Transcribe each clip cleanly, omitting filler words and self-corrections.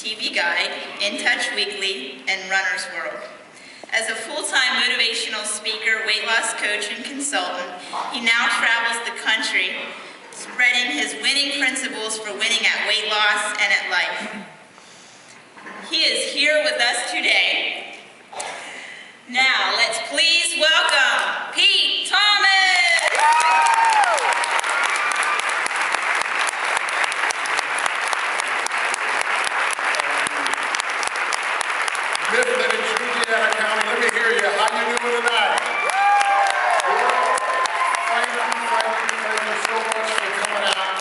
TV Guide, In Touch Weekly, and Runner's World. As a full-time motivational speaker, weight loss coach, and consultant, he now travels the country spreading his winning principles for winning at weight loss and at life. He is here with us today. Now, let's please welcome Pete Thomas! Mifflin and Juliana County, let me hear you. How you doing tonight? Thank you so much for coming out.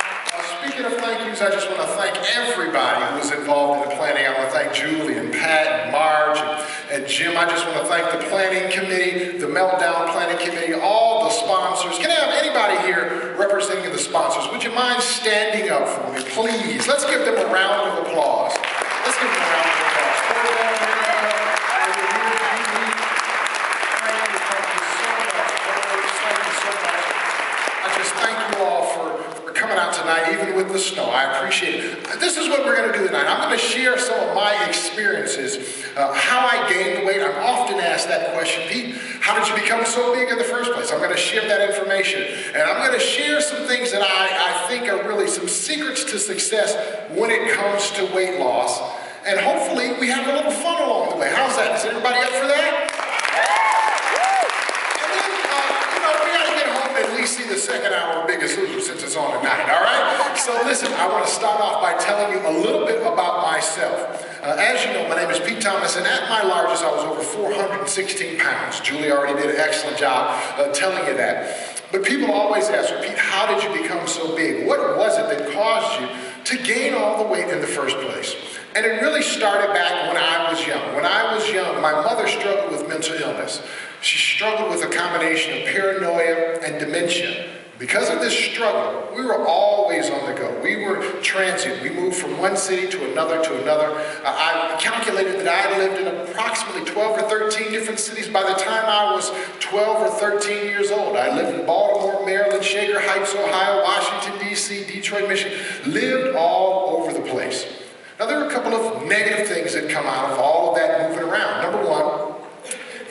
Speaking of thank yous, I just want to thank everybody who was involved in the planning. I want to thank Julie and Pat and Marge and Jim. I just want to thank the planning committee, the Meltdown planning committee, all the sponsors. Can I have anybody here representing the sponsors? Would you mind standing up for me, please? Let's give them a round of applause. Let's give them a round of applause. Thank you all for coming out tonight, even with the snow. I appreciate it. This is what we're going to do tonight. I'm going to share some of my experiences, how I gained the weight. I'm often asked that question, Pete, how did you become so big in the first place? I'm going to share that information. And I'm going to share some things that I think are really some secrets to success when it comes to weight loss. And hopefully we have a little fun along the way. How's that? Is everybody up for that? At least see the second hour of Biggest Loser since it's on tonight, all right? So listen, I want to start off by telling you a little bit about myself. As you know, my name is Pete Thomas, and at my largest, I was over 416 pounds. Julie already did an excellent job telling you that. But people always ask me, Pete, how did you become so big? What was it that caused you to gain all the weight in the first place? And it really started back when I was young. When I was young, my mother struggled with mental illness. She struggled with a combination of paranoia and dementia. Because of this struggle, we were always on the go. We were transient. We moved from one city to another to another. I calculated that I had lived in approximately 12 or 13 different cities by the time I was 12 or 13 years old. I lived in Baltimore, Maryland, Shaker Heights, Ohio, Washington, D.C., Detroit, Michigan. Lived all over the place. Now, there are a couple of negative things that come out of all of that moving around. Number one,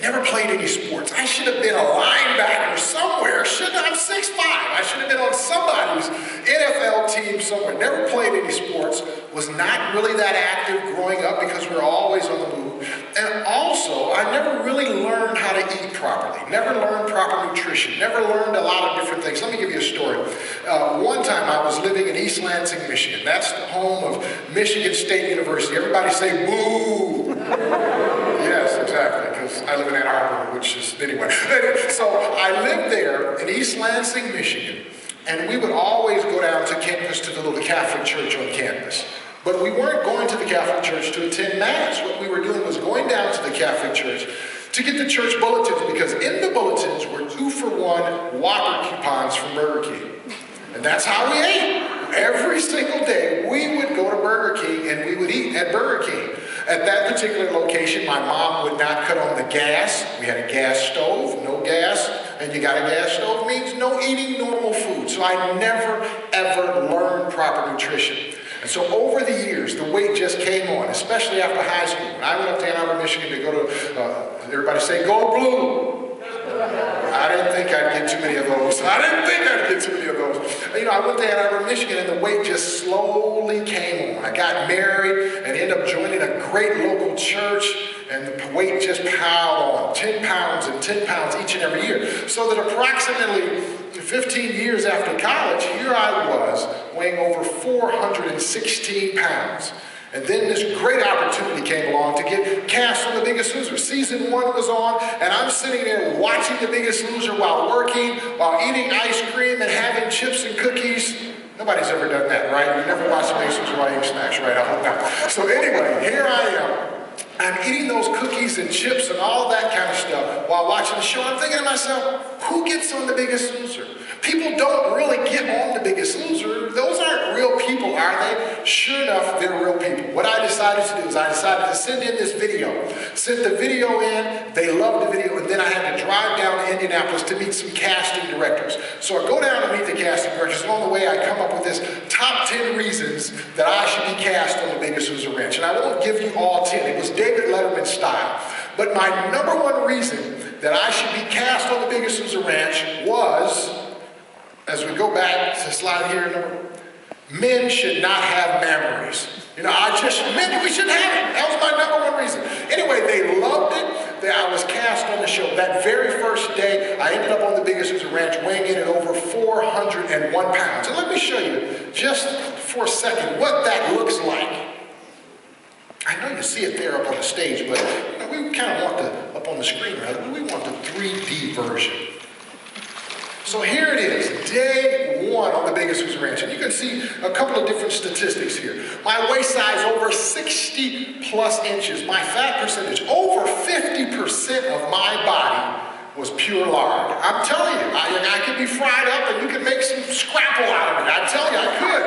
never played any sports. I should have been a linebacker somewhere. I'm 6'5". I should have been on somebody's NFL team somewhere. Never played any sports. Was not really that active growing up because we were always on the move. And also, I never really learned how to eat properly. Never learned proper nutrition. Never learned a lot of different things. Let me give you a story. One time I was living in East Lansing, Michigan. That's the home of Michigan State University. Everybody say boo. Yes, exactly, because I live in Ann Arbor, which is, anyway. So I lived there in East Lansing, Michigan, and we would always go down to campus to the little Catholic church on campus. But we weren't going to the Catholic church to attend Mass. What we were doing was going down to the Catholic church to get the church bulletins, because in the bulletins were 2-for-1 Whopper coupons from Burger King. And that's how we ate. Every single day, we would go to Burger King and we would eat at Burger King. At that particular location, my mom would not cut on the gas. We had a gas stove, no gas, and you got a gas stove means no eating normal food. So I never, ever learned proper nutrition. And so over the years, the weight just came on, especially after high school. When I went up to Ann Arbor, Michigan to go to, everybody say, go blue. I didn't think I'd get too many of those. You know, I went to Ann Arbor, Michigan, and the weight just slowly came on. I got married and ended up joining a great local church, and the weight just piled on, 10 pounds and 10 pounds each and every year. So that approximately 15 years after college, here I was weighing over 416 pounds. And then this great opportunity came along to get cast on The Biggest Loser. Season 1 was on, and I'm sitting there watching The Biggest Loser while working, while eating ice cream and having chips and cookies. Nobody's ever done that, right? You never watched The Biggest Loser while eating snacks, right? I hope not. So anyway, here I am. I'm eating those cookies and chips and all that kind of stuff while watching the show. I'm thinking to myself, who gets on The Biggest Loser? People don't really get on The Biggest Loser. Those aren't real people, are they? Sure enough, they're real people. What I decided decided to do is I decided to send in this video. Sent the video in, they loved the video, and then I had to drive down to Indianapolis to meet some casting directors. So I go down to meet the casting directors. Along the way, I come up with this top 10 reasons that I should be cast on The Biggest Loser Ranch. And I won't give you all 10. It was David Letterman style. But my number one reason that I should be cast on The Biggest Loser Ranch was, as we go back to slide here, men should not have memories. You know, men, we shouldn't have it. That was my number one reason. Anyway, they loved it. I was cast on the show. That very first day, I ended up on The Biggest Loser Ranch weighing in at over 401 pounds. And let me show you, just for a second, what that looks like. I know you see it there up on the stage, but you know, we kind of want up on the screen, rather, we want the 3D version. So here it is, day one on The Biggest Loser Ranch. And you can see a couple of different statistics here. My waist size over 60 plus inches. My fat percentage, over 50% of my body was pure lard. I'm telling you, I could be fried up and you could make some scrapple out of it. I tell you, I could.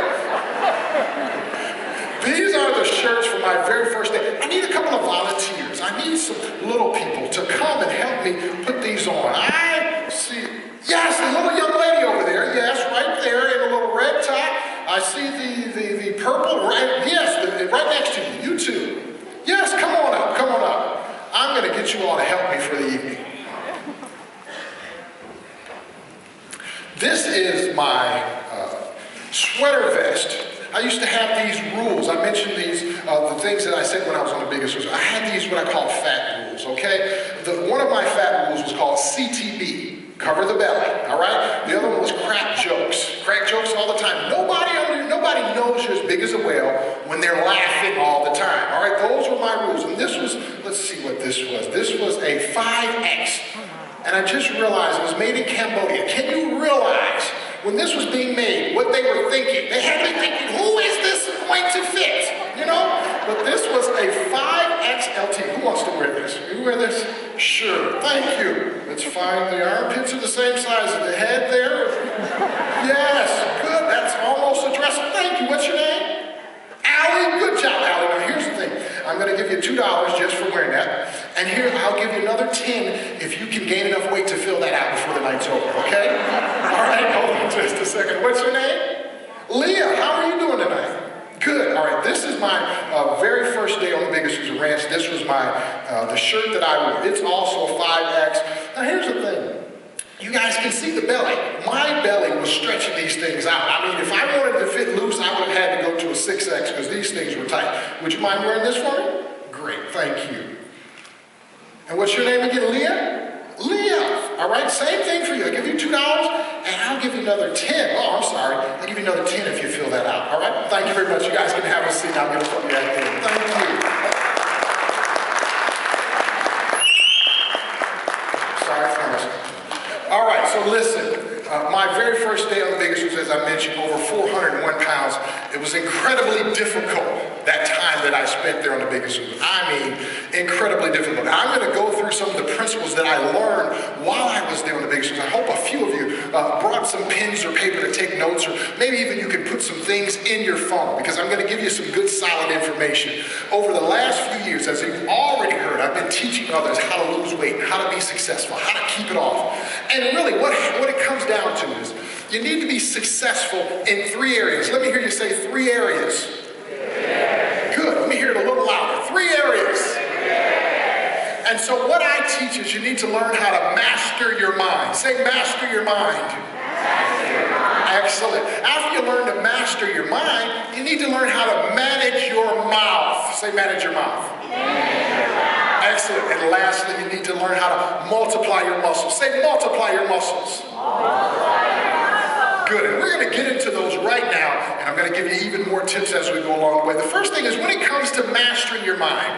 These are the shirts from my very first day. I need a couple of volunteers. I need some little people to come and help me put these on. I see, yes, the little young lady over there. Yes, right there in a little red top. I see the purple, right, yes, right next to you. You two. Yes, come on up, come on up. I'm going to get you all to help me for the evening. This is my sweater vest. I used to have these rules. I mentioned these, the things that I said when I was on The Biggest Loser. I had these what I call fat rules, okay? One of my fat rules was called CTB, cover the belly, all right? The other one was crack jokes. Crack jokes all the time. Nobody knows you're as big as a whale when they're laughing all the time, all right? Those were my rules. And this was, let's see what this was. This was a 5X. And I just realized it was made in Cambodia. Can you realize when this was being made, what they were thinking? They had to be thinking, who is this going to fit? You know? But this was a 5XLT. Who wants to wear this? You wear this? Sure. Thank you. Let's find the armpits are the same size as the head there. Yes. Good. That's almost a dress. Thank you. What's your name? Allie. Good job, Allie. Now here's the thing. I'm going to give you $2 just for wearing that. And here, I'll give you another 10 if you can gain enough weight to fill that out before the night's over, okay? All right, hold on just a second. What's your name? Leah, how are you doing tonight? Good. All right, this is my very first day on The Biggest Loser Ranch. This was the shirt that I wore. It's also 5X. Now, here's the thing. You guys can see the belly. My belly was stretching these things out. I mean, if I wanted to fit loose, I would have had to go to a 6X because these things were tight. Would you mind wearing this for me? Great, thank you. And what's your name again, Leah? Leah. All right, same thing for you. I'll give you $2 and I'll give you another 10. Oh, I'm sorry. I'll give you another 10 if you fill that out. All right? Thank you very much. You guys can have a seat. I'm going to put you right there. Thank you. Sorry for this. All right, so listen. My very first day on The Biggest Loser, as I mentioned, over 401 pounds. It was incredibly difficult, that time that I spent there on The Biggest Loser. I mean, incredibly difficult. I'm going to go through some of the principles that I learned while I was there on The Biggest Loser. I hope a few of you brought some pens or paper to take notes, or maybe even you can put some things in your phone, because I'm going to give you some good, solid information. Over the last few years, as you've already heard, I've been teaching others how to lose weight, how to be successful, how to keep it off. And really, what it comes down to is you need to be successful in 3 areas. Let me hear you say 3 areas. Good. Let me hear it a little louder. 3 areas. And so what I teach is you need to learn how to master your mind. Say, master your mind. Excellent. After you learn to master your mind, you need to learn how to manage your mouth. Say, manage your mouth. Excellent. And lastly, you need to learn how to multiply your muscles. Say, multiply your muscles. Good. And we're going to get into those right now, and I'm going to give you even more tips as we go along the way. The first thing is, when it comes to mastering your mind,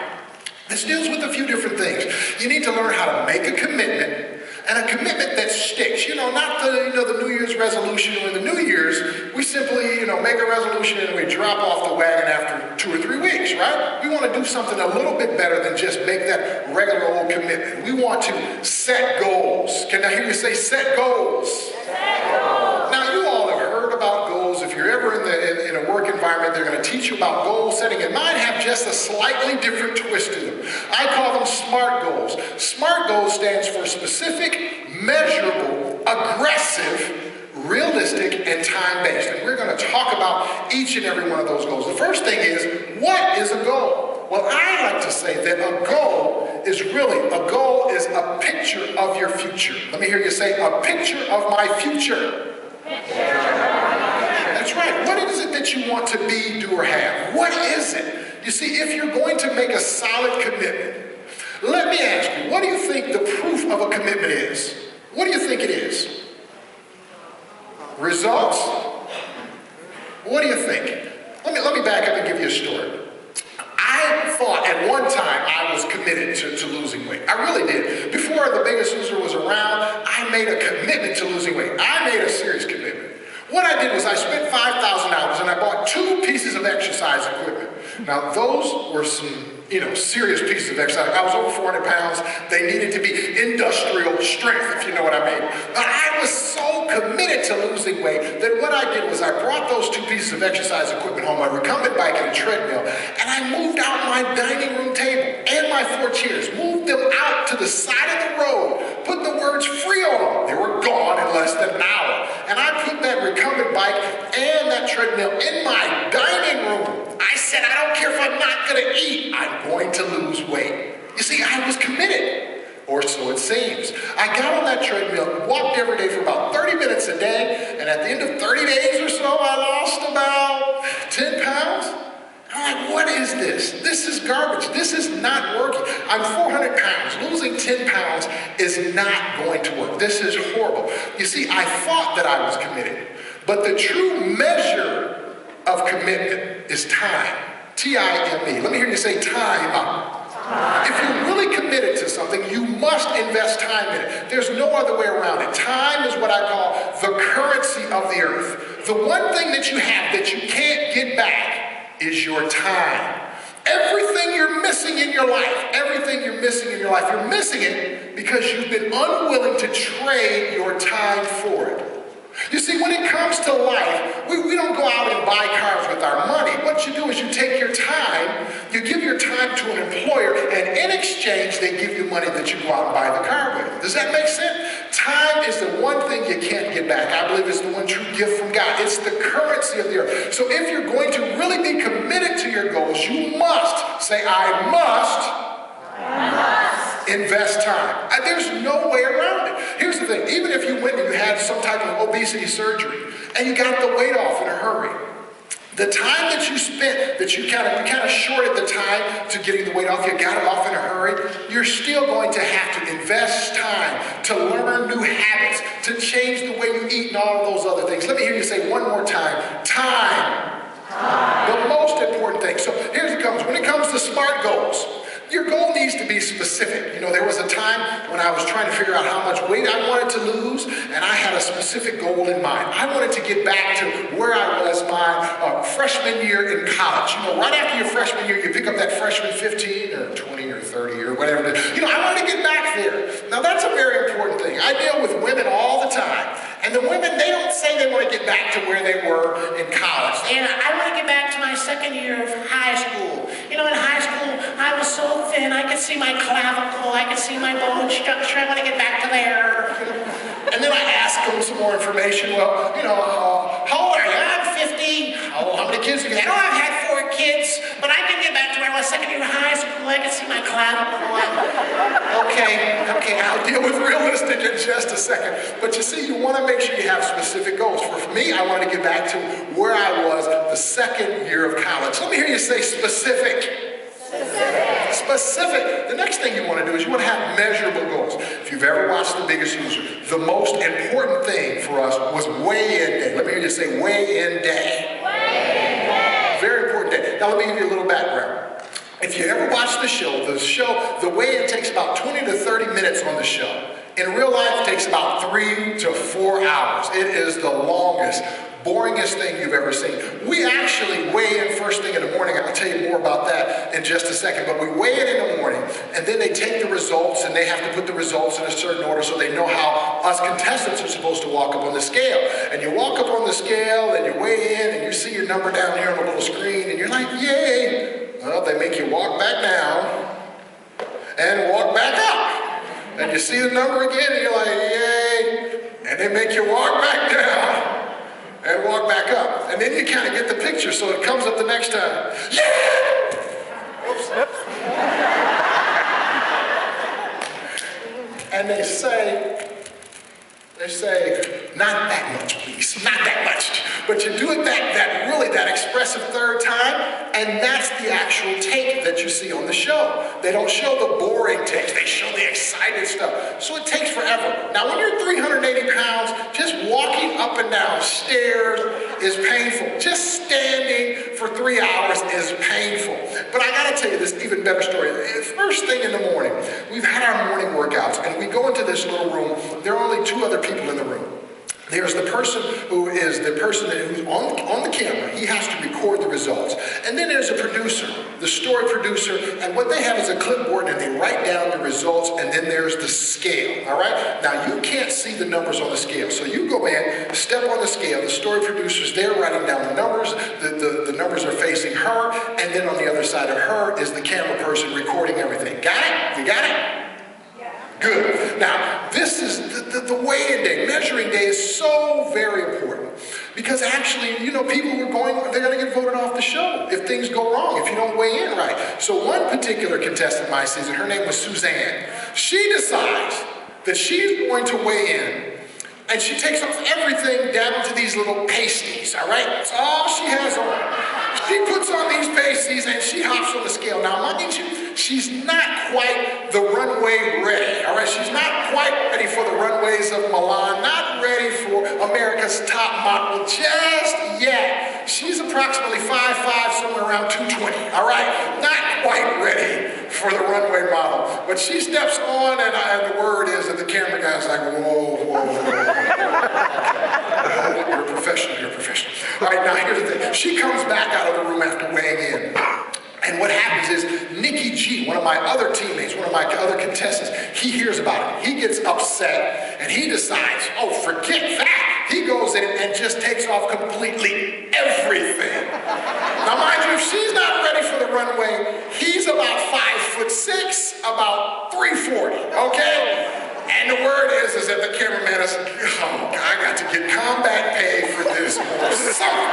this deals with a few different things. You need to learn how to make a commitment, and a commitment that sticks. You know, not the New Year's resolution. When the New Year's, we simply, make a resolution and we drop off the wagon after 2 or 3 weeks, right? We want to do something a little bit better than just make that regular old commitment. We want to set goals. Can I hear you say set goals? Set goals. Now, you all have heard about goals. If you're ever in a work environment, environment. They're going to teach you about goal setting, and mine have just a slightly different twist to them. I call them SMART goals. SMART goals stands for specific, measurable, aggressive, realistic, and time-based. And we're going to talk about each and every one of those goals. The first thing is, what is a goal? Well, I like to say that a goal is a picture of your future. Let me hear you say, a picture of my future. That's right. What is it that you want to be, do, or have? What is it? You see, if you're going to make a solid commitment, let me ask you, what do you think the proof of a commitment is? What do you think it is? Results? What do you think? Let me back up and give you a story. I thought at one time I was committed to losing weight. I really did. Before The Biggest Loser was around, I made a commitment to losing weight. I made a serious commitment. What I did was I spent $5,000 and I bought 2 pieces of exercise equipment. Now those were some, serious pieces of exercise. I was over 400 pounds. They needed to be industrial strength, if you know what I mean. But I was so committed to losing weight that what I did was I brought those 2 pieces of exercise equipment home, my recumbent bike and a treadmill, and I moved out my dining room table and my 4 chairs, moved them out to the side of the road, put the words free on them. They were gone in less than an hour. And I put that recumbent bike and that treadmill in my dining room. I said, I don't care if I'm not going to eat, I'm going to lose weight. You see, I was committed, or so it seems. I got on that treadmill, walked every day for about 30 minutes a day, and at the end of 30 days or so, I lost about 10 pounds. I'm like, what is this? This is garbage. This is not working. I'm 400 pounds. Losing 10 pounds is not going to work. This is horrible. You see, I thought that I was committed, but the true measure of commitment is time. T-I-M-E. Let me hear you say time. If you're really committed to something, you must invest time in it. There's no other way around it. Time is what I call the currency of the earth. The one thing that you have that you can't get back is your time. Everything you're missing in your life, you're missing it because you've been unwilling to trade your time for it. You see, when it comes to life, we don't go out and buy cars with our money. What you do is you take your time, you give your time to an employer, and in exchange, they give you money that you go out and buy the car with. Does that make sense? Time is the one thing you can't get back. I believe it's the one true gift from God. It's the currency of the earth. So if you're going to really be committed to your goals, you must say, I must invest time. There's no way around it. Here's the thing. Even if you went and you had some type of obesity surgery and you got the weight off in a hurry, the time that you spent, that you kind of shorted the time to getting the weight off, you got it off in a hurry, you're still going to have to invest time to learn new habits, to change the way you eat and all of those other things. Let me hear you say one more time. Time. The most important thing. So here's it comes. When it comes to SMART goals, your goal needs to be specific. There was a time when I was trying to figure out how much weight I wanted to lose, and I had a specific goal in mind. I wanted to get back to where I was my freshman year in college. Right after your freshman year, you pick up that freshman 15 or 20 or 30 or whatever it is. I wanted to get back there. Now, that's a very important thing. I deal with women all the time, and the women, they don't say they want to get back to where they were in college. I want to get back to my second year of high school. In high school, I was so thin, I could see my clavicle, I could see my bone structure, I want to get back to there. And then I asked them some more information. Well, how old are you? I'm 50. Oh, how many kids do you have? I've had 4 kids, but I can get back to where I was second year of high school, I could see my clavicle. Okay, I'll deal with realistic in just a second. But you see, you want to make sure you have specific goals. For me, I want to get back to where I was the second year of college. Let me hear you say specific. Specific. The next thing you want to do is you want to have measurable goals. If you've ever watched The Biggest Loser, the most important thing for us was weigh-in day. Let me hear you say weigh-in day. Weigh-in day. Very important day. Now let me give you a little background. If you ever watch the show, the weigh-in takes about 20 to 30 minutes on the show. In real life, it takes about 3 to 4 hours. It is the longest, boringest thing you've ever seen. We actually weigh in first thing in the morning. I'll tell you more about that in just a second. But we weigh it in the morning, and then they take the results, and they have to put the results in a certain order so they know how us contestants are supposed to walk up on the scale. And you walk up on the scale, and you weigh in, and you see your number down here on the little screen, and you're like, yay! Well, they make you walk back down and walk back up. And you see the number again, and you're like, yay! And they make you walk back down and walk back up. And then you kind of get the picture, so it comes up the next time. Yeah! Oops. And they say, not that much, please, not that much. But you do it that expressive third time, and that's the actual take that you see on the show. They don't show the boring takes, they show the excited stuff. So it takes forever. Now when you're 380 pounds, just walking up and down stairs is painful. Just standing for 3 hours is painful. But I gotta tell you this even better story. First thing in the morning, we've had our morning workouts, and we go into this little room. There are only 2 other people in the room. There's the person who's on the camera. He has to record the results. And then there's a producer, the story producer, and what they have is a clipboard, and they write down the results, and then there's the scale, all right? Now, you can't see the numbers on the scale, so you go in, step on the scale, the story producer's there writing down the numbers, the numbers are facing her, and then on the other side of her is the camera person recording everything. Got it? You got it? Good. Now, this is the weigh-in day. Measuring day is so very important because actually, people they're going to get voted off the show if things go wrong, if you don't weigh in right. So one particular contestant my season, her name was Suzanne. She decides that she's going to weigh in, and she takes off everything down to these little pasties, all right? That's all she has on. She puts on these pasties and she hops on the scale. Now, mind you, she's not quite the runway ready, all right? She's not quite ready for the runways of Milan, not ready for America's Top Model just yet. She's approximately 5'5", somewhere around 220, all right? Not quite ready for the runway model. But she steps on, and the word is that the camera guy's like, whoa, whoa, whoa. You're a professional, you're a professional. All right, now here's the thing. She comes back out of the room after weighing in. And what happens is Nikki G, one of my other teammates, one of my other contestants, he hears about it. He gets upset, and he decides, oh, forget that. He goes in and just takes off completely everything. Now, mind you, if she's not ready for the runway, he's about 5'6", about 340, okay? And the word is that the cameraman is, oh, I got to get combat pay for this or something.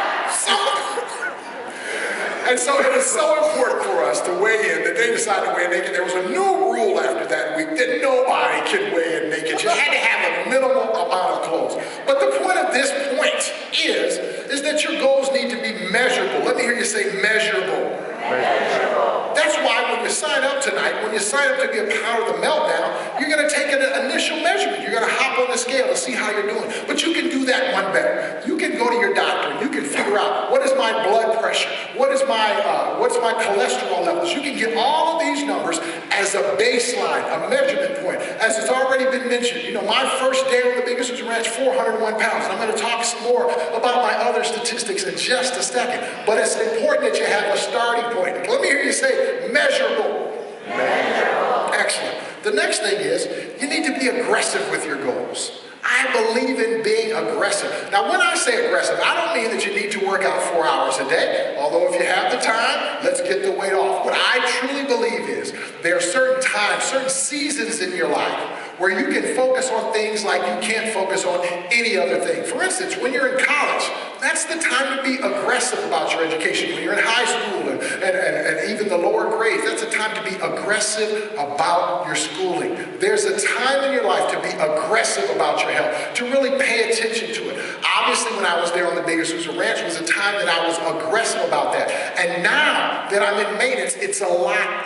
And so it was so important for us to weigh in that they decided to weigh in naked. There was a new rule after that week that nobody can weigh in naked. You had to have a minimal amount of clothes. But the point of this point is that your goals need to be measurable. Let me hear you say measurable. Measurable. That's why when you sign up tonight, when you sign up to be a part of the Meltdown, you're going to take an initial measurement. You're going to hop on the scale to see how you're doing. But you can do that one better. You can go to your doctor and you can figure out what is my blood pressure, what's my cholesterol levels. You can get all of these numbers as a baseline, a measurement point. As it's already been mentioned, my first day on the Biggest Loser Ranch, 401 pounds. And I'm going to talk some more about my other statistics in just a second. But it's important that you have a starting point. Let me hear you say measurable. Measurable. Excellent. The next thing is you need to be aggressive with your goals. I believe in being aggressive. Now, when I say aggressive, I don't mean that you need to work out 4 hours a day. Although if you have the time, let's get the weight off. What I truly believe is there are certain times, certain seasons in your life where you can focus on things like you can't focus on any other thing. For instance, when you're in college, that's the time to be aggressive about your education. When you're in high school and even the lower grades, that's the time to be aggressive about your schooling. There's a time in your life to be aggressive about your health, to really pay attention to it. Obviously, when I was there on the Biggest Loser Ranch, was a time that I was aggressive about that. And now that I'm in maintenance, it's a lot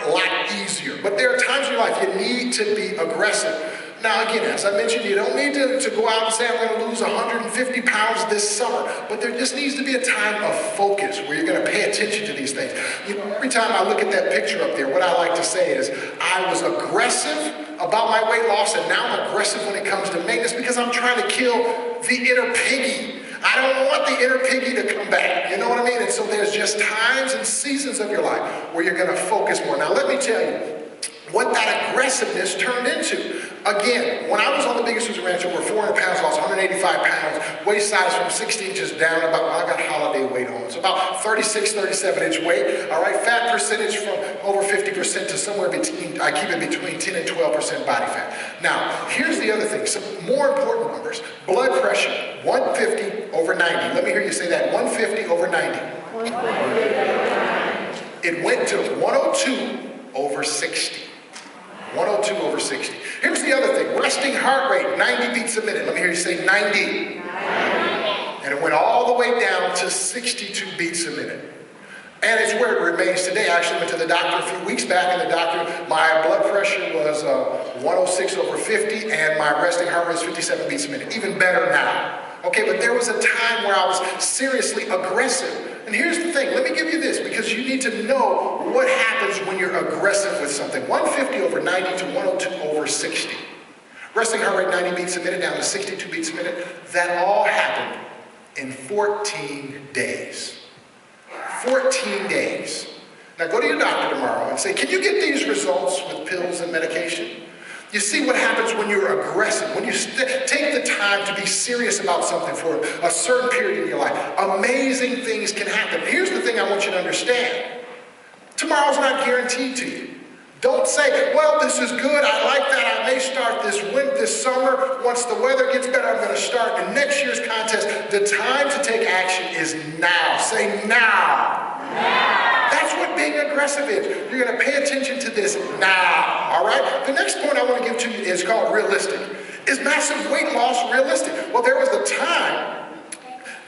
easier. But there are times in your life you need to be aggressive. Now, again, as I mentioned, you don't need to go out and say, I'm going to lose 150 pounds this summer. But there just needs to be a time of focus where you're going to pay attention to these things. Every time I look at that picture up there, what I like to say is, I was aggressive about my weight loss, and now I'm aggressive when it comes to maintenance because I'm trying to kill the inner piggy. I don't want the inner piggy to come back. You know what I mean? And so there's just times and seasons of your life where you're going to focus more. Now let me tell you what that aggressiveness turned into. Again, when I was on the Biggest Loser Ranch, over 400 pounds, lost 185 pounds, waist size from 60 inches down about, well, I got holiday weight on, so about 36, 37 inch weight, all right, fat percentage from over 50% to somewhere between, I keep it between 10 and 12% body fat. Now, here's the other thing, some more important numbers. Blood pressure, 150 over 90. Let me hear you say that, 150 over 90. 150. It went to 102 over 60. 102 over 60. Here's the other thing. Resting heart rate, 90 beats a minute. Let me hear you say 90. And it went all the way down to 62 beats a minute. And it's where it remains today. I actually went to the doctor a few weeks back, and the doctor, my blood pressure was 106 over 50, and my resting heart rate is 57 beats a minute. Even better now. Okay, but there was a time where I was seriously aggressive. And here's the thing, let me give you this, because you need to know what happens when you're aggressive with something. 150 over 90 to 102 over 60. Resting heart rate 90 beats a minute down to 62 beats a minute. That all happened in 14 days. 14 days. Now go to your doctor tomorrow and say, can you get these results with pills and medication? You see what happens when you're aggressive, when you take the time to be serious about something for a certain period in your life. Amazing things can happen. Here's the thing I want you to understand. Tomorrow's not guaranteed to you. Don't say, well, this is good, I like that, I may start this summer. Once the weather gets better, I'm going to start in next year's contest. The time to take action is now. Say now. Now. That's what being aggressive is. You're going to pay attention to this now, all right? The next point I want to give to you is called realistic. Is massive weight loss realistic? Well, there was a time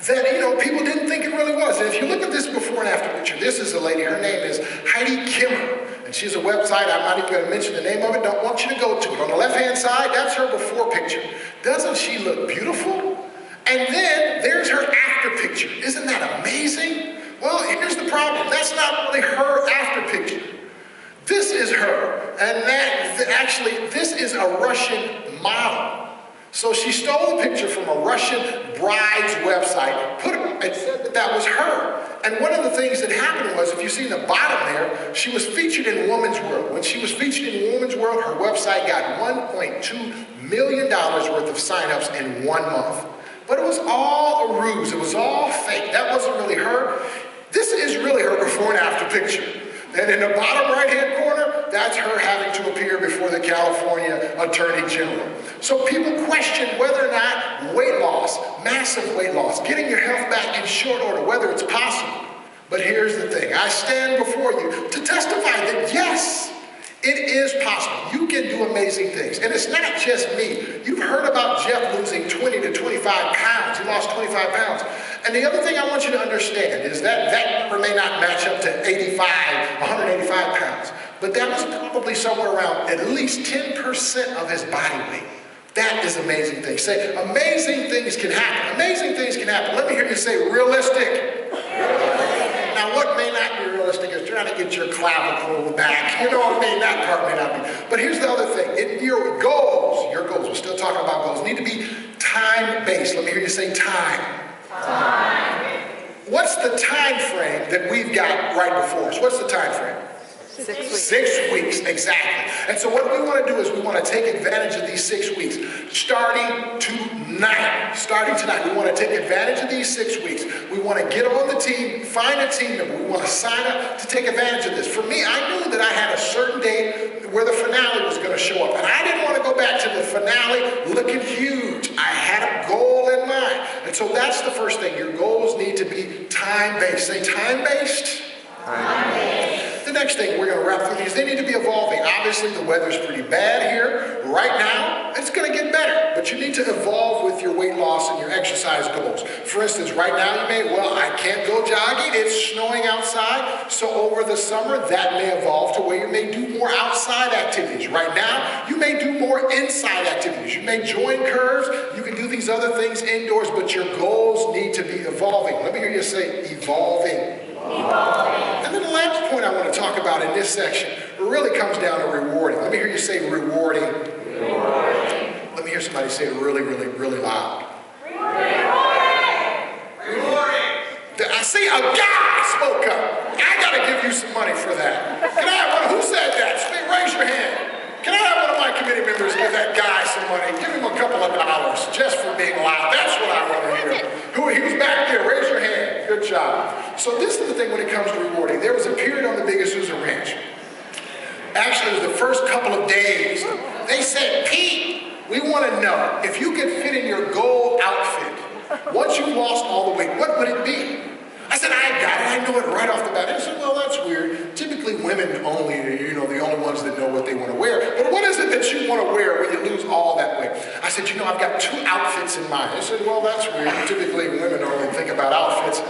that, people didn't think it really was. And if you look at this before and after picture, this is a lady, her name is Heidi Kimmer. And she's a website, I'm not even going to mention the name of it, don't want you to go to it. On the left-hand side, that's her before picture. Doesn't she look beautiful? And then there's her after picture. Isn't that amazing? Well, here's the problem. That's not really her after picture. This is her. And this is a Russian model. So she stole the picture from a Russian bride's website, put it, and said that was her. And one of the things that happened was, if you see in the bottom there, she was featured in Woman's World. When she was featured in Woman's World, her website got $1.2 million worth of signups in 1 month. But it was all a ruse. It was all fake. That wasn't really her. This is really her before and after picture. And in the bottom right-hand corner, that's her having to appear before the California Attorney General. So people question whether or not weight loss, massive weight loss, getting your health back in short order, whether it's possible. But here's the thing. I stand before you to testify that yes, it is possible. You can do amazing things. And it's not just me. You've heard about Jeff losing 20 to 25 pounds. He lost 25 pounds. And the other thing I want you to understand is that that number may not match up to 185 pounds. But that was probably somewhere around at least 10% of his body weight. That is amazing things. Say, amazing things can happen. Amazing things can happen. Let me hear you say realistic. Now, what may not be realistic is trying to get your clavicle back. You know what I mean? That part may not be. But here's the other thing. Your goals, we're still talking about goals, need to be time-based. Let me hear you say time. Time. What's the time frame that we've got right before us? What's the time frame? 6 weeks. 6 weeks, exactly. And so what we want to do is we want to take advantage of these 6 weeks. Starting tonight, we want to take advantage of these 6 weeks. We want to get on the team, find a team member. We want to sign up to take advantage of this. For me, I knew that I had a certain date where the finale was going to show up. And I didn't want to go back to the finale looking huge. I had a goal in mind. And so that's the first thing. Your goals need to be time-based. Say time-based. Time-based. The next thing we're going to wrap through these, they need to be evolving. Obviously, the weather's pretty bad here. Right now, it's going to get better. But you need to evolve with your weight loss and your exercise goals. For instance, right now you may, I can't go jogging. It's snowing outside. So over the summer, that may evolve to where you may do more outside activities. Right now, you may do more inside activities. You may join curves. You can do these other things indoors, but your goals need to be evolving. Let me hear you say evolving. And then the last point I want to talk about in this section really comes down to rewarding. Let me hear you say rewarding. Rewarding. Let me hear somebody say it really, really, really loud. Rewarding. See, a guy spoke up. I gotta give you some money for that. Can I have one? Who said that? Raise your hand. Can I have one of my committee members give that guy some money? Give him a couple of dollars just for being loud. That's what I want to hear. He was back there. Raise your hand. Good job. So this is the thing when it comes to rewarding. There was a period on the Biggest Loser Ranch. Actually, it was the first couple of days. They said, Pete, we want to know if you could fit in your gold outfit, once you lost all the weight, what would it be? I said, I got it. I know it right off the bat. They said, well, that's weird. Typically, women only, the only ones that know what they want to wear. But what is it that you want to wear when you lose all that weight? I said, I've got 2 outfits in mind. They said, well, that's weird. Typically, women only think about outfits.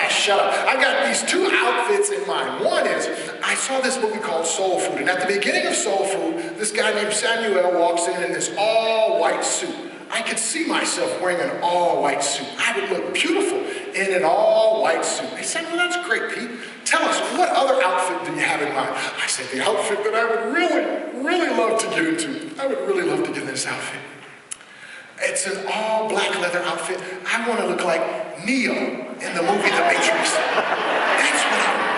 Shut up. I've got these 2 outfits in mind. One is, I saw this movie called Soul Food. And at the beginning of Soul Food, this guy named Samuel walks in this all-white suit. I could see myself wearing an all-white suit. I would look beautiful in an all-white suit. They said, well, that's great, Pete. Tell us, what other outfit do you have in mind? I said, the outfit that I would really, really love to get into. I would really love to get in this outfit. It's an all-black leather outfit. I want to look like Neo in the movie The Matrix. That's what I want.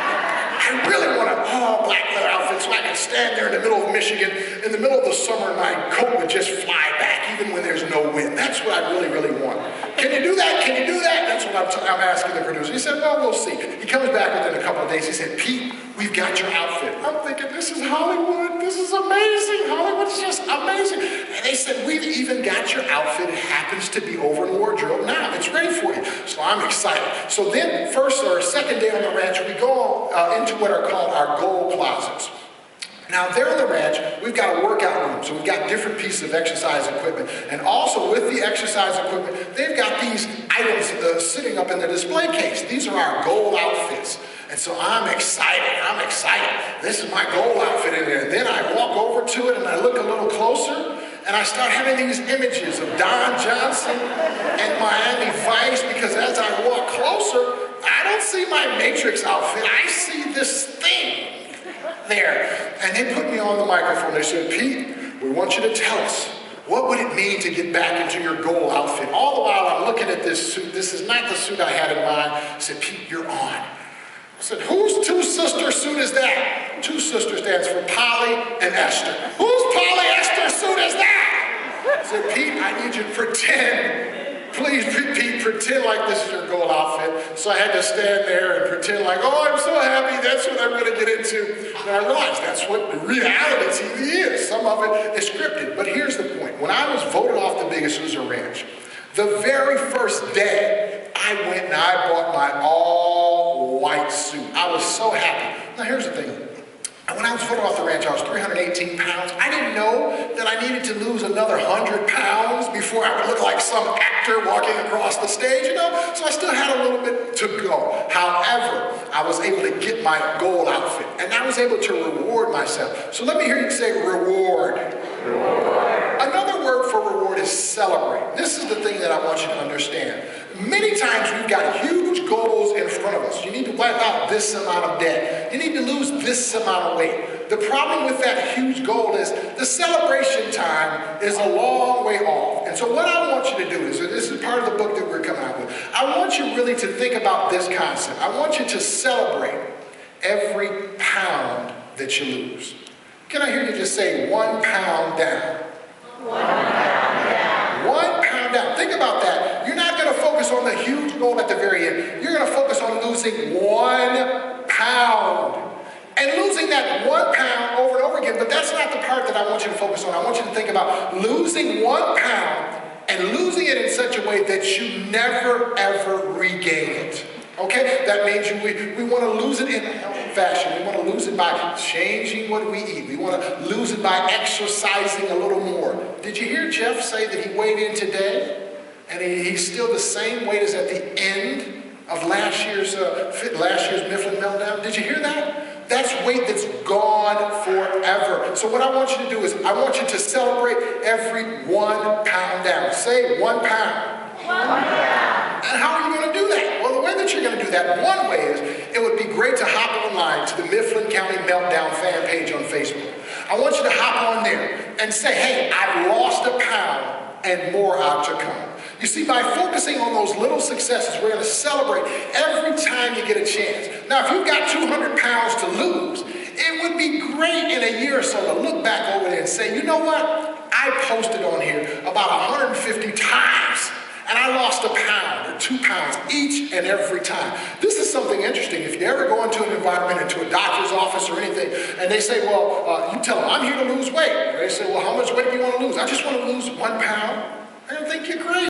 I really want an all-black leather outfit so I can stand there in the middle of Michigan, in the middle of the summer, and my coat would just fly back, even when there's no wind. That's what I really, really want. Can you do that? Can you do that? That's what I'm asking the producer. He said, well, we'll see. He comes back within a couple of days. He said, Pete, we've got your outfit. I'm thinking, this is Hollywood. This is amazing. Hollywood's just amazing. And they said, we've even got your outfit. It happens to be over in wardrobe now. It's ready for you. So I'm excited. So then, first or second day on the ranch, we go into what are called our gold closets. Now, there on the ranch, we've got a workout room, so we've got different pieces of exercise equipment. And also with the exercise equipment, they've got these items sitting up in the display case. These are our gold outfits. And so I'm excited. This is my gold outfit in there. Then I walk over to it and I look a little closer and I start having these images of Don Johnson and Miami Vice, because as I walk closer, I don't see my Matrix outfit. I see this thing there. And they put me on the microphone. They said, Pete, we want you to tell us, what would it mean to get back into your gold outfit? All the while I'm looking at this suit. This is not the suit I had in mind. I said, Pete, you're on. I said, whose 2-sister suit is that? 2 sister stands for Polly and Esther. Whose Polly Esther suit is that? I said, Pete, I need you to pretend. Please, Pete, pretend like this is your gold outfit. So I had to stand there and pretend like, oh, I'm so happy, that's what I'm going to get into. And I realized that's what reality TV is. Some of it is scripted. But here's the point. When I was voted off the Biggest Loser Ranch, the very first day, I went and I bought my all-white suit. I was so happy. Now, here's the thing. When I was voted off the ranch, I was 318 pounds. I didn't know that I needed to lose another 100 pounds before I would look like some actor walking across the stage, So I still had a little bit to go. However, I was able to get my gold outfit, and I was able to reward myself. So let me hear you say reward. Another word for reward is celebrate. This is the thing that I want you to understand. Many times we've got huge goals in front of us. You need to wipe out this amount of debt. You need to lose this amount of weight. The problem with that huge goal is the celebration time is a long way off. And so what I want you to do is, and this is part of the book that we're coming out with, I want you really to think about this concept. I want you to celebrate every pound that you lose. Can I hear you just say 1 pound down? 1 pound down. 1 pound down. Think about that. You're not going to focus on the huge goal at the very end. You're going to focus on losing 1 pound. And losing that 1 pound over and over again. But that's not the part that I want you to focus on. I want you to think about losing 1 pound and losing it in such a way that you never, ever regain it. Okay? That means we want to lose it in a healthy fashion. We want to lose it by changing what we eat. We want to lose it by exercising a little more. Did you hear Jeff say that he weighed in today? And he's still the same weight as at the end of last year's Mifflin Meltdown? Did you hear that? That's weight that's gone forever. So what I want you to do is I want you to celebrate every 1 pound down. Say 1 pound. 1 pound. And how are you going to do that? Well, the way that you're going to do that, one way is it would be great to hop online to the Mifflin County Meltdown fan page on Facebook. I want you to hop on there and say, hey, I've lost 1 pound and more out to come. You see, by focusing on those little successes, we're going to celebrate every time anytime you get a chance. Now, if you've got 200 pounds to lose, it would be great in a year or so to look back over there and say, you know what? I posted on here about 150 times, and I lost a pound or 2 pounds each and every time. This is something interesting. If you ever go into an environment, into a doctor's office or anything, and they say, well, you tell them, I'm here to lose weight. They say, well, how much weight do you want to lose? I just want to lose 1 pound. I don't think you're crazy.